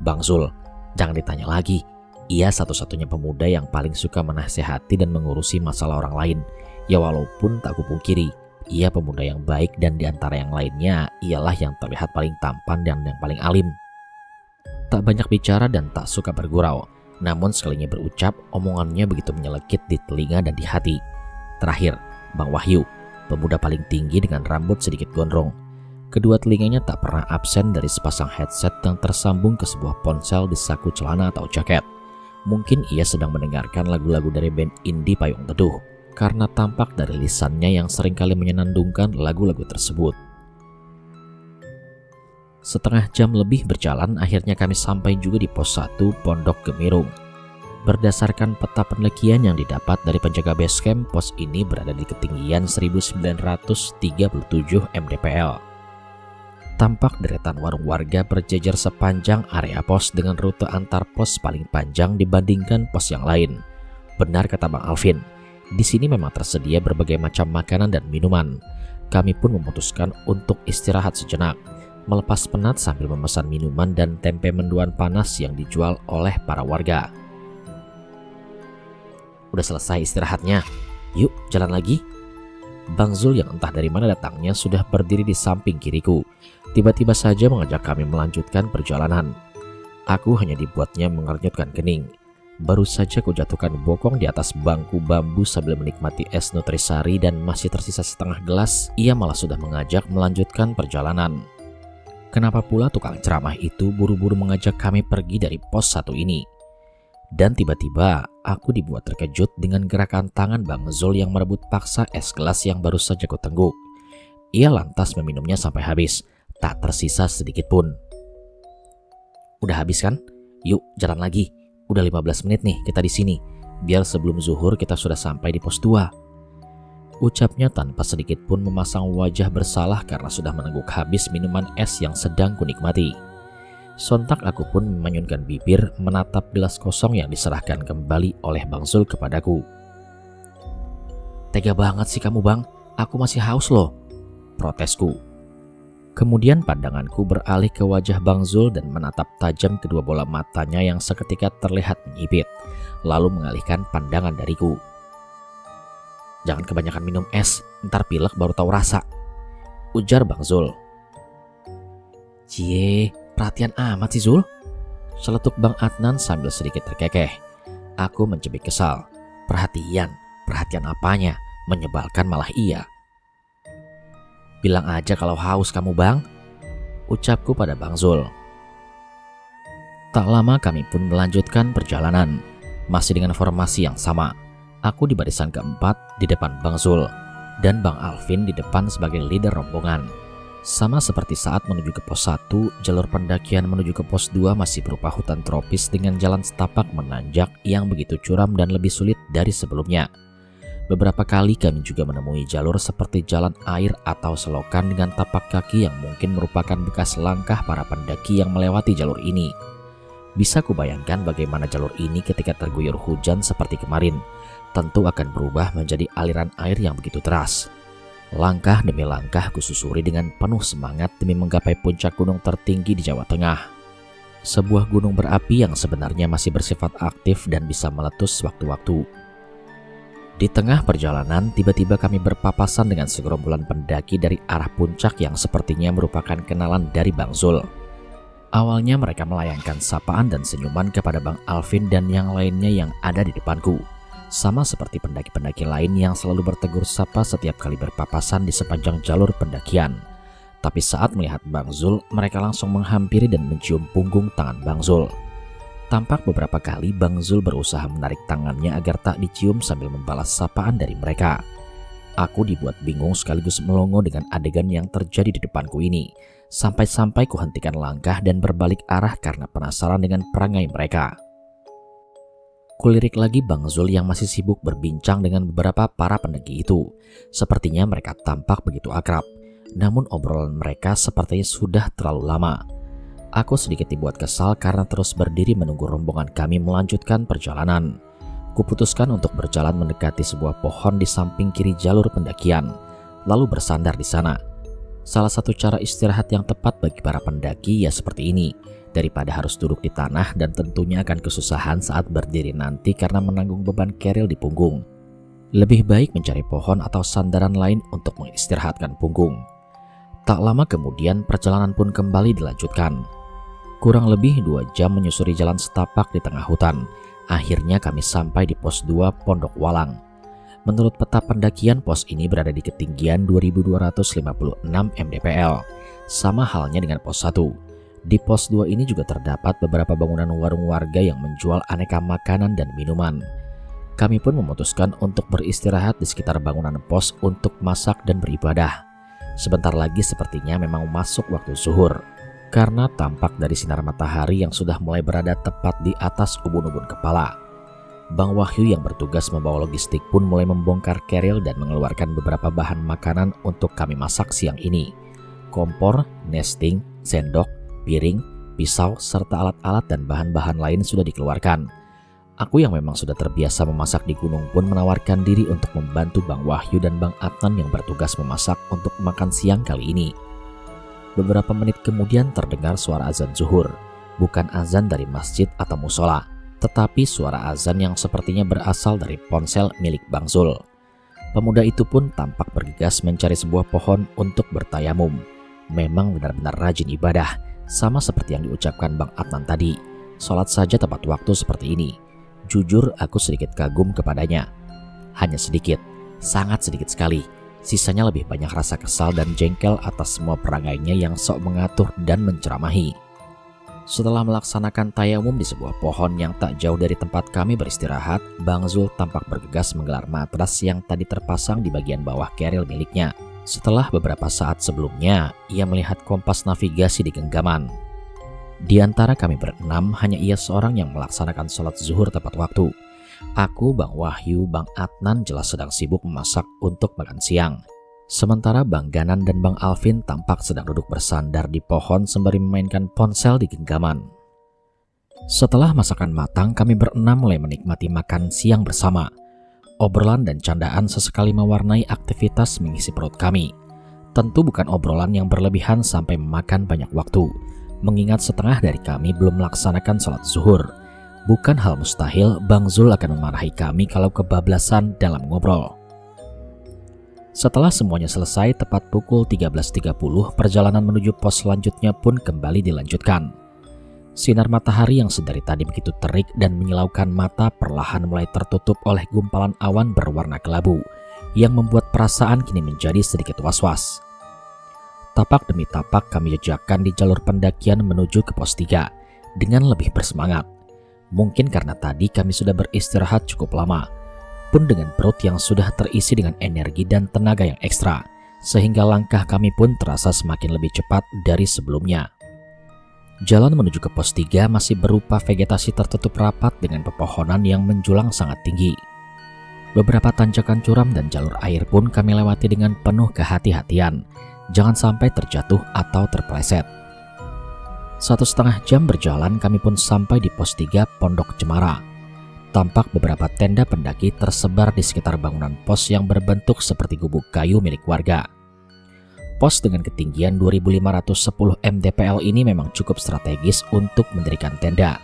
Bang Zul, jangan ditanya lagi. Ia satu-satunya pemuda yang paling suka menasehati dan mengurusi masalah orang lain. Ya walaupun tak kupungkiri, ia pemuda yang baik dan di antara yang lainnya ialah yang terlihat paling tampan dan yang paling alim. Tak banyak bicara dan tak suka bergurau, namun sekalinya berucap, omongannya begitu menyelekit di telinga dan di hati. Terakhir, Bang Wahyu, pemuda paling tinggi dengan rambut sedikit gondrong. Kedua telinganya tak pernah absen dari sepasang headset yang tersambung ke sebuah ponsel di saku celana atau jaket. Mungkin ia sedang mendengarkan lagu-lagu dari band indie Payung Teduh, karena tampak dari lisannya yang seringkali menyenandungkan lagu-lagu tersebut. Setengah jam lebih berjalan, akhirnya kami sampai juga di pos 1 Pondok Gemirung. Berdasarkan peta pendakian yang didapat dari penjaga base camp, pos ini berada di ketinggian 1937 mdpl. Tampak deretan warung warga berjejer sepanjang area pos dengan rute antar pos paling panjang dibandingkan pos yang lain. Benar kata Bang Alvin, di sini memang tersedia berbagai macam makanan dan minuman. Kami pun memutuskan untuk istirahat sejenak, melepas penat sambil memesan minuman dan tempe mendoan panas yang dijual oleh para warga. Udah selesai istirahatnya, yuk jalan lagi. Bang Zul yang entah dari mana datangnya sudah berdiri di samping kiriku. Tiba-tiba saja mengajak kami melanjutkan perjalanan. Aku hanya dibuatnya mengernyitkan kening. Baru saja kujatuhkan bokong di atas bangku bambu sambil menikmati es nutrisari dan masih tersisa setengah gelas, ia malah sudah mengajak melanjutkan perjalanan. Kenapa pula tukang ceramah itu buru-buru mengajak kami pergi dari pos 1 ini? Dan tiba-tiba aku dibuat terkejut dengan gerakan tangan Bang Zul yang merebut paksa es gelas yang baru saja kutengguk. Ia lantas meminumnya sampai habis, tak tersisa sedikit pun. Udah habis kan? Yuk jalan lagi. Udah 15 menit nih kita di sini. Biar sebelum zuhur kita sudah sampai di pos 2. Ucapnya tanpa sedikit pun memasang wajah bersalah karena sudah menengguk habis minuman es yang sedang kunikmati. Sontak aku pun memanyunkan bibir menatap gelas kosong yang diserahkan kembali oleh Bang Zul kepadaku. Tega banget sih kamu Bang, aku masih haus loh, protesku. Kemudian pandanganku beralih ke wajah Bang Zul dan menatap tajam kedua bola matanya yang seketika terlihat menyipit, lalu mengalihkan pandangan dariku. "Jangan kebanyakan minum es, ntar pilek baru tahu rasa," ujar Bang Zul. "Cie, perhatian amat sih Zul," seletuk Bang Adnan sambil sedikit terkekeh. Aku mencubit kesal. Perhatian apanya? Menyebalkan malah iya. "Bilang aja kalau haus kamu Bang," ucapku pada Bang Zul. Tak lama kami pun melanjutkan perjalanan, masih dengan formasi yang sama. Aku di barisan keempat di depan Bang Zul, dan Bang Alvin di depan sebagai leader rombongan. Sama seperti saat menuju ke pos 1, jalur pendakian menuju ke pos 2 masih berupa hutan tropis dengan jalan setapak menanjak yang begitu curam dan lebih sulit dari sebelumnya. Beberapa kali kami juga menemui jalur seperti jalan air atau selokan dengan tapak kaki yang mungkin merupakan bekas langkah para pendaki yang melewati jalur ini. Bisa kubayangkan bagaimana jalur ini ketika terguyur hujan seperti kemarin. Tentu akan berubah menjadi aliran air yang begitu deras. Langkah demi langkah kususuri dengan penuh semangat demi menggapai puncak gunung tertinggi di Jawa Tengah. Sebuah gunung berapi yang sebenarnya masih bersifat aktif dan bisa meletus sewaktu-waktu. Di tengah perjalanan, tiba-tiba kami berpapasan dengan segerombolan pendaki dari arah puncak yang sepertinya merupakan kenalan dari Bang Zul. Awalnya mereka melayangkan sapaan dan senyuman kepada Bang Alvin dan yang lainnya yang ada di depanku. Sama seperti pendaki-pendaki lain yang selalu bertegur sapa setiap kali berpapasan di sepanjang jalur pendakian. Tapi saat melihat Bang Zul, mereka langsung menghampiri dan mencium punggung tangan Bang Zul. Tampak beberapa kali Bang Zul berusaha menarik tangannya agar tak dicium sambil membalas sapaan dari mereka. Aku dibuat bingung sekaligus melongo dengan adegan yang terjadi di depanku ini. Sampai-sampai kuhentikan langkah dan berbalik arah karena penasaran dengan perangai mereka. Kulirik lagi Bang Zul yang masih sibuk berbincang dengan beberapa para pendaki itu. Sepertinya mereka tampak begitu akrab. Namun obrolan mereka sepertinya sudah terlalu lama. Aku sedikit dibuat kesal karena terus berdiri menunggu rombongan kami melanjutkan perjalanan. Kuputuskan untuk berjalan mendekati sebuah pohon di samping kiri jalur pendakian, lalu bersandar di sana. Salah satu cara istirahat yang tepat bagi para pendaki ya seperti ini, daripada harus duduk di tanah dan tentunya akan kesusahan saat berdiri nanti karena menanggung beban keril di punggung. Lebih baik mencari pohon atau sandaran lain untuk mengistirahatkan punggung. Tak lama kemudian perjalanan pun kembali dilanjutkan. Kurang lebih 2 jam menyusuri jalan setapak di tengah hutan. Akhirnya kami sampai di pos 2 Pondok Walang. Menurut peta pendakian, pos ini berada di ketinggian 2256 mdpl. Sama halnya dengan pos 1. Di pos 2 ini juga terdapat beberapa bangunan warung warga yang menjual aneka makanan dan minuman. Kami pun memutuskan untuk beristirahat di sekitar bangunan pos untuk masak dan beribadah. Sebentar lagi sepertinya memang masuk waktu zuhur, karena tampak dari sinar matahari yang sudah mulai berada tepat di atas ubun-ubun kepala. Bang Wahyu yang bertugas membawa logistik pun mulai membongkar keril dan mengeluarkan beberapa bahan makanan untuk kami masak siang ini. Kompor, nesting, sendok, piring, pisau, serta alat-alat dan bahan-bahan lain sudah dikeluarkan. Aku yang memang sudah terbiasa memasak di gunung pun menawarkan diri untuk membantu Bang Wahyu dan Bang Adnan yang bertugas memasak untuk makan siang kali ini. Beberapa menit kemudian terdengar suara azan zuhur, bukan azan dari masjid atau musola, tetapi suara azan yang sepertinya berasal dari ponsel milik Bang Zul. Pemuda itu pun tampak bergegas mencari sebuah pohon untuk bertayamum. Memang benar-benar rajin ibadah, sama seperti yang diucapkan Bang Adnan tadi. Sholat saja tepat waktu seperti ini. Jujur aku sedikit kagum kepadanya. Hanya sedikit, sangat sedikit sekali. Sisanya lebih banyak rasa kesal dan jengkel atas semua perangainya yang sok mengatur dan menceramahi. Setelah melaksanakan tayamum di sebuah pohon yang tak jauh dari tempat kami beristirahat, Bang Zul tampak bergegas menggelar matras yang tadi terpasang di bagian bawah keril miliknya. Setelah beberapa saat sebelumnya, ia melihat kompas navigasi di genggaman. Di antara kami berenam, hanya ia seorang yang melaksanakan sholat zuhur tepat waktu. Aku, Bang Wahyu, Bang Adnan jelas sedang sibuk memasak untuk makan siang. Sementara Bang Ganan dan Bang Alvin tampak sedang duduk bersandar di pohon sembari memainkan ponsel di genggaman. Setelah masakan matang, kami berenam mulai menikmati makan siang bersama. Obrolan dan candaan sesekali mewarnai aktivitas mengisi perut kami. Tentu bukan obrolan yang berlebihan sampai memakan banyak waktu, mengingat setengah dari kami belum melaksanakan sholat zuhur. Bukan hal mustahil Bang Zul akan memarahi kami kalau kebablasan dalam ngobrol. Setelah semuanya selesai, tepat pukul 13.30, perjalanan menuju pos selanjutnya pun kembali dilanjutkan. Sinar matahari yang sedari tadi begitu terik dan menyilaukan mata perlahan mulai tertutup oleh gumpalan awan berwarna kelabu, yang membuat perasaan kini menjadi sedikit was-was. Tapak demi tapak kami jejakkan di jalur pendakian menuju ke pos 3 dengan lebih bersemangat. Mungkin karena tadi kami sudah beristirahat cukup lama, pun dengan perut yang sudah terisi dengan energi dan tenaga yang ekstra, sehingga langkah kami pun terasa semakin lebih cepat dari sebelumnya. Jalan menuju ke pos 3 masih berupa vegetasi tertutup rapat dengan pepohonan yang menjulang sangat tinggi. Beberapa tanjakan curam dan jalur air pun kami lewati dengan penuh kehati-hatian, jangan sampai terjatuh atau terpeleset. 1,5 jam berjalan kami pun sampai di pos 3 Pondok Cemara. Tampak beberapa tenda pendaki tersebar di sekitar bangunan pos yang berbentuk seperti gubuk kayu milik warga. Pos dengan ketinggian 2.510 mdpl ini memang cukup strategis untuk mendirikan tenda.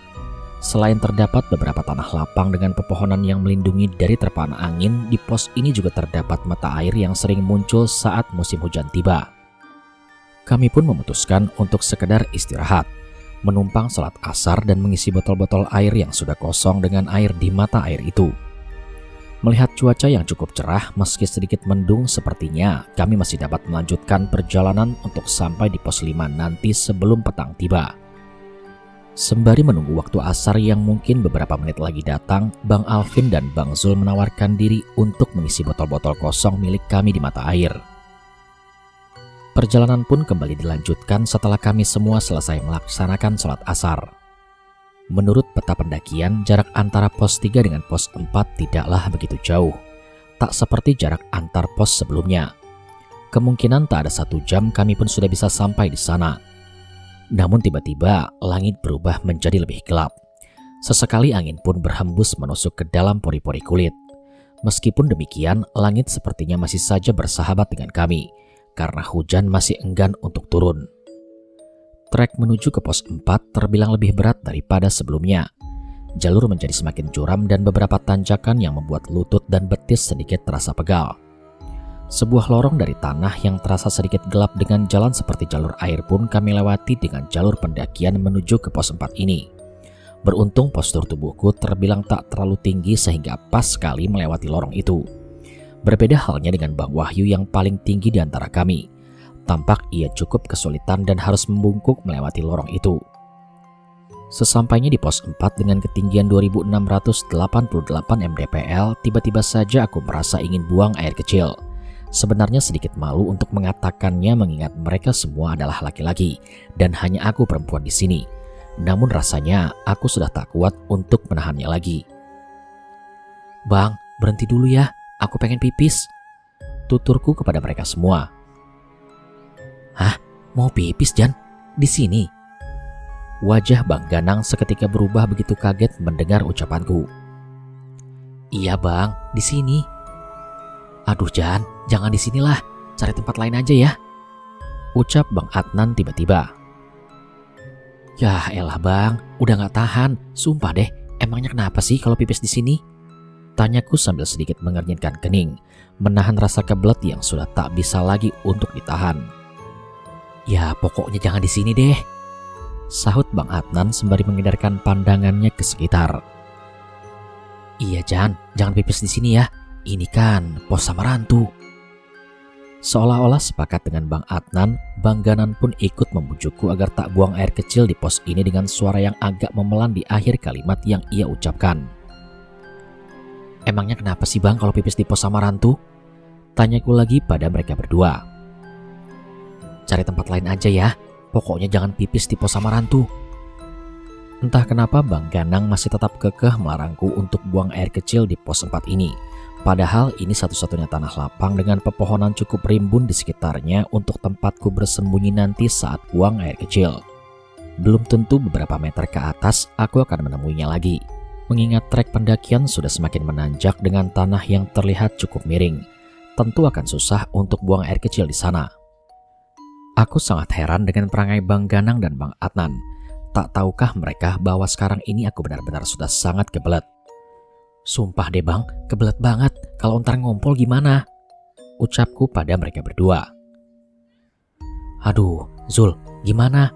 Selain terdapat beberapa tanah lapang dengan pepohonan yang melindungi dari terpaan angin, di pos ini juga terdapat mata air yang sering muncul saat musim hujan tiba. Kami pun memutuskan untuk sekedar istirahat, menumpang sholat asar dan mengisi botol-botol air yang sudah kosong dengan air di mata air itu. Melihat cuaca yang cukup cerah meski sedikit mendung, sepertinya kami masih dapat melanjutkan perjalanan untuk sampai di pos 5 nanti sebelum petang tiba. Sembari menunggu waktu asar yang mungkin beberapa menit lagi datang, Bang Alvin dan Bang Zul menawarkan diri untuk mengisi botol-botol kosong milik kami di mata air. Perjalanan pun kembali dilanjutkan setelah kami semua selesai melaksanakan sholat asar. Menurut peta pendakian, jarak antara pos 3 dengan pos 4 tidaklah begitu jauh. Tak seperti jarak antar pos sebelumnya. Kemungkinan tak ada 1 jam kami pun sudah bisa sampai di sana. Namun tiba-tiba langit berubah menjadi lebih gelap. Sesekali angin pun berhembus menusuk ke dalam pori-pori kulit. Meskipun demikian, langit sepertinya masih saja bersahabat dengan kami, karena hujan masih enggan untuk turun. Trek menuju ke pos 4 terbilang lebih berat daripada sebelumnya. Jalur menjadi semakin curam dan beberapa tanjakan yang membuat lutut dan betis sedikit terasa pegal. Sebuah lorong dari tanah yang terasa sedikit gelap dengan jalan seperti jalur air pun kami lewati dengan jalur pendakian menuju ke pos 4 ini. Beruntung postur tubuhku terbilang tak terlalu tinggi sehingga pas sekali melewati lorong itu. Berbeda halnya dengan Bang Wahyu yang paling tinggi di antara kami. Tampak ia cukup kesulitan dan harus membungkuk melewati lorong itu. Sesampainya di pos 4 dengan ketinggian 2.688 mdpl, tiba-tiba saja aku merasa ingin buang air kecil. Sebenarnya sedikit malu untuk mengatakannya mengingat mereka semua adalah laki-laki dan hanya aku perempuan di sini. Namun rasanya aku sudah tak kuat untuk menahannya lagi. "Bang, berhenti dulu ya. Aku pengen pipis," tuturku kepada mereka semua. "Hah? Mau pipis, Jan? Di sini?" Wajah Bang Ganang seketika berubah begitu kaget mendengar ucapanku. "Iya Bang, di sini." "Aduh Jan, jangan di sinilah. Cari tempat lain aja ya," ucap Bang Adnan tiba-tiba. "Yah elah Bang, udah gak tahan. Sumpah deh, emangnya kenapa sih kalau pipis di sini?" Tanyaku sambil sedikit mengernyitkan kening, menahan rasa kebelet yang sudah tak bisa lagi untuk ditahan. "Ya pokoknya jangan di sini deh," sahut Bang Adnan sembari mengedarkan pandangannya ke sekitar. "Iya Jan, jangan pipis di sini ya. Ini kan pos Samarantu." Seolah-olah sepakat dengan Bang Adnan, Bang Ganan pun ikut membujukku agar tak buang air kecil di pos ini dengan suara yang agak memelan di akhir kalimat yang ia ucapkan. "Emangnya kenapa sih Bang kalau pipis di pos Samarantu?" Tanyaku lagi pada mereka berdua. "Cari tempat lain aja ya. Pokoknya jangan pipis di pos Samarantu." Entah kenapa Bang Ganang masih tetap kekeh melarangku untuk buang air kecil di pos 4 ini. Padahal ini satu-satunya tanah lapang dengan pepohonan cukup rimbun di sekitarnya untuk tempatku bersembunyi nanti saat buang air kecil. Belum tentu beberapa meter ke atas aku akan menemuinya lagi. Mengingat trek pendakian sudah semakin menanjak dengan tanah yang terlihat cukup miring, tentu akan susah untuk buang air kecil di sana. Aku sangat heran dengan perangai Bang Ganang dan Bang Adnan. Tak tahukah mereka bahwa sekarang ini aku benar-benar sudah sangat kebelet. Sumpah deh bang, kebelet banget. Kalau ntar ngompol gimana? Ucapku pada mereka berdua. Aduh, Zul, gimana?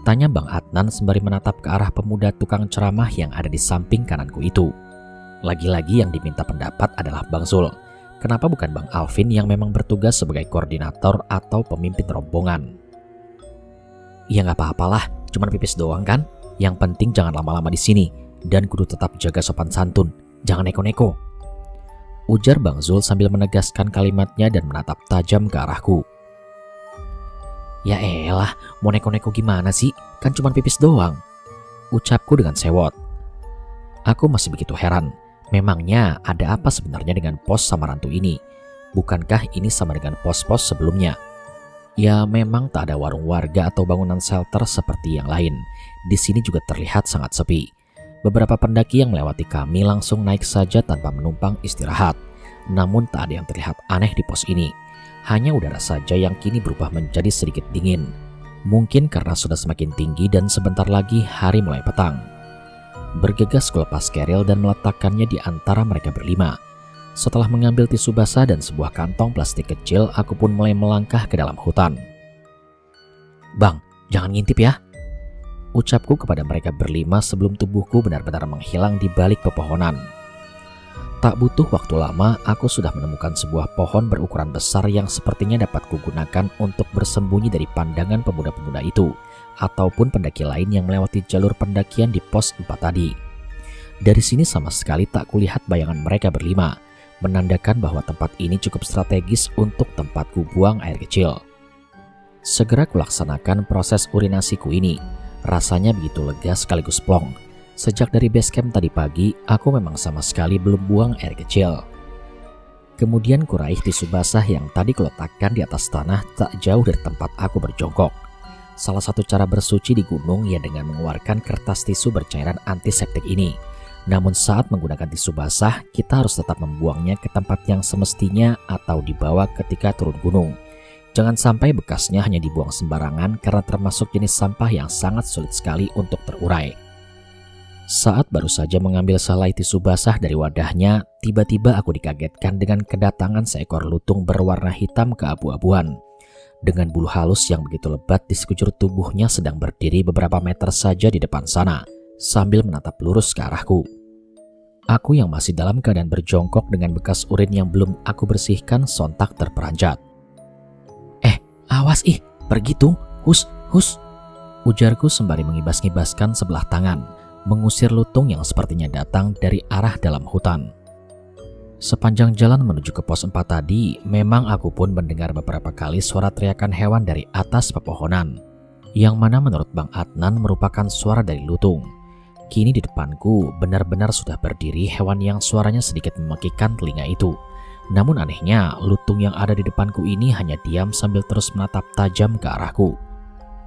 Tanya Bang Adnan sembari menatap ke arah pemuda tukang ceramah yang ada di samping kananku itu. Lagi-lagi yang diminta pendapat adalah Bang Zul. Kenapa bukan Bang Alvin yang memang bertugas sebagai koordinator atau pemimpin rombongan? Ya nggak apa-apalah, cuman pipis doang kan? Yang penting jangan lama-lama di sini dan kudu tetap jaga sopan santun, jangan neko-neko. Ujar Bang Zul sambil menegaskan kalimatnya dan menatap tajam ke arahku. Ya elah, mau neko-neko gimana sih? Kan cuma pipis doang. Ucapku dengan sewot. Aku masih begitu heran. Memangnya ada apa sebenarnya dengan pos Samarantu ini? Bukankah ini sama dengan pos-pos sebelumnya? Ya memang tak ada warung warga atau bangunan shelter seperti yang lain. Di sini juga terlihat sangat sepi. Beberapa pendaki yang melewati kami langsung naik saja tanpa menumpang istirahat. Namun tak ada yang terlihat aneh di pos ini. Hanya udara saja yang kini berubah menjadi sedikit dingin. Mungkin karena sudah semakin tinggi dan sebentar lagi hari mulai petang. Bergegas kulepas keril dan meletakkannya di antara mereka berlima. Setelah mengambil tisu basah dan sebuah kantong plastik kecil, aku pun mulai melangkah ke dalam hutan. Bang, jangan ngintip ya. Ucapku kepada mereka berlima sebelum tubuhku benar-benar menghilang di balik pepohonan. Tak butuh waktu lama, aku sudah menemukan sebuah pohon berukuran besar yang sepertinya dapat kugunakan untuk bersembunyi dari pandangan pemuda-pemuda itu, ataupun pendaki lain yang melewati jalur pendakian di pos 4 tadi. Dari sini sama sekali tak kulihat bayangan mereka berlima, menandakan bahwa tempat ini cukup strategis untuk tempatku buang air kecil. Segera kulaksanakan proses urinasiku ini. Rasanya begitu lega sekaligus plong. Sejak dari base camp tadi pagi, aku memang sama sekali belum buang air kecil. Kemudian kuraih tisu basah yang tadi kuletakkan di atas tanah tak jauh dari tempat aku berjongkok. Salah satu cara bersuci di gunung ya dengan mengeluarkan kertas tisu bercairan antiseptik ini. Namun saat menggunakan tisu basah, kita harus tetap membuangnya ke tempat yang semestinya atau dibawa ketika turun gunung. Jangan sampai bekasnya hanya dibuang sembarangan karena termasuk jenis sampah yang sangat sulit sekali untuk terurai. Saat baru saja mengambil selai tisu basah dari wadahnya, tiba-tiba aku dikagetkan dengan kedatangan seekor lutung berwarna hitam keabu-abuan. Dengan bulu halus yang begitu lebat di sekujur tubuhnya sedang berdiri beberapa meter saja di depan sana, sambil menatap lurus ke arahku. Aku yang masih dalam keadaan berjongkok dengan bekas urin yang belum aku bersihkan sontak terperanjat. Awas pergi tuh, hus. Ujarku sembari mengibas-ngibaskan sebelah tangan, mengusir lutung yang sepertinya datang dari arah dalam hutan. Sepanjang jalan menuju ke pos 4 tadi, memang aku pun mendengar beberapa kali suara teriakan hewan dari atas pepohonan, yang mana menurut Bang Adnan merupakan suara dari lutung. Kini di depanku benar-benar sudah berdiri hewan yang suaranya sedikit memekikkan telinga itu. Namun anehnya, lutung yang ada di depanku ini hanya diam sambil terus menatap tajam ke arahku.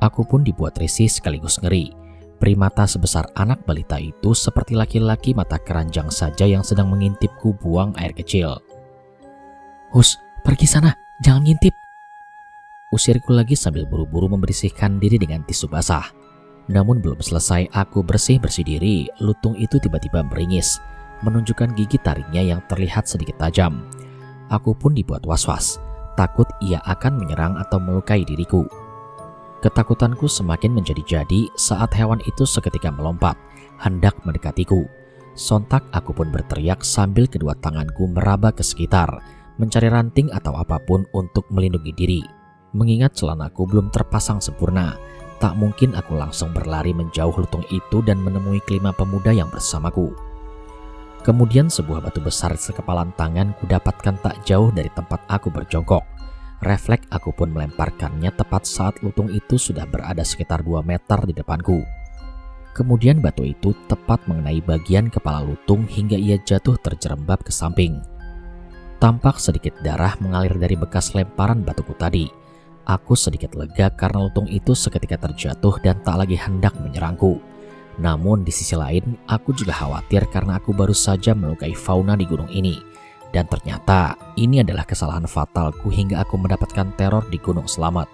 Aku pun dibuat risih sekaligus ngeri. Primata sebesar anak balita itu seperti laki-laki mata keranjang saja yang sedang mengintipku buang air kecil. Hus, pergi sana, jangan ngintip. Usirku lagi sambil buru-buru membersihkan diri dengan tisu basah. Namun belum selesai aku bersih-bersih diri, lutung itu tiba-tiba meringis, menunjukkan gigi taringnya yang terlihat sedikit tajam. Aku pun dibuat was-was, takut ia akan menyerang atau melukai diriku. Ketakutanku semakin menjadi-jadi saat hewan itu seketika melompat, hendak mendekatiku. Sontak aku pun berteriak sambil kedua tanganku meraba ke sekitar, mencari ranting atau apapun untuk melindungi diri. Mengingat celanaku belum terpasang sempurna, tak mungkin aku langsung berlari menjauh lutung itu dan menemui kelima pemuda yang bersamaku. Kemudian sebuah batu besar sekepalan tangan kudapatkan tak jauh dari tempat aku berjongkok. Refleks aku pun melemparkannya tepat saat lutung itu sudah berada sekitar 2 meter di depanku. Kemudian batu itu tepat mengenai bagian kepala lutung hingga ia jatuh terjerembab ke samping. Tampak sedikit darah mengalir dari bekas lemparan batuku tadi. Aku sedikit lega karena lutung itu seketika terjatuh dan tak lagi hendak menyerangku. Namun di sisi lain, aku juga khawatir karena aku baru saja melukai fauna di gunung ini. Dan ternyata ini adalah kesalahan fatalku hingga aku mendapatkan teror di Gunung Selamat.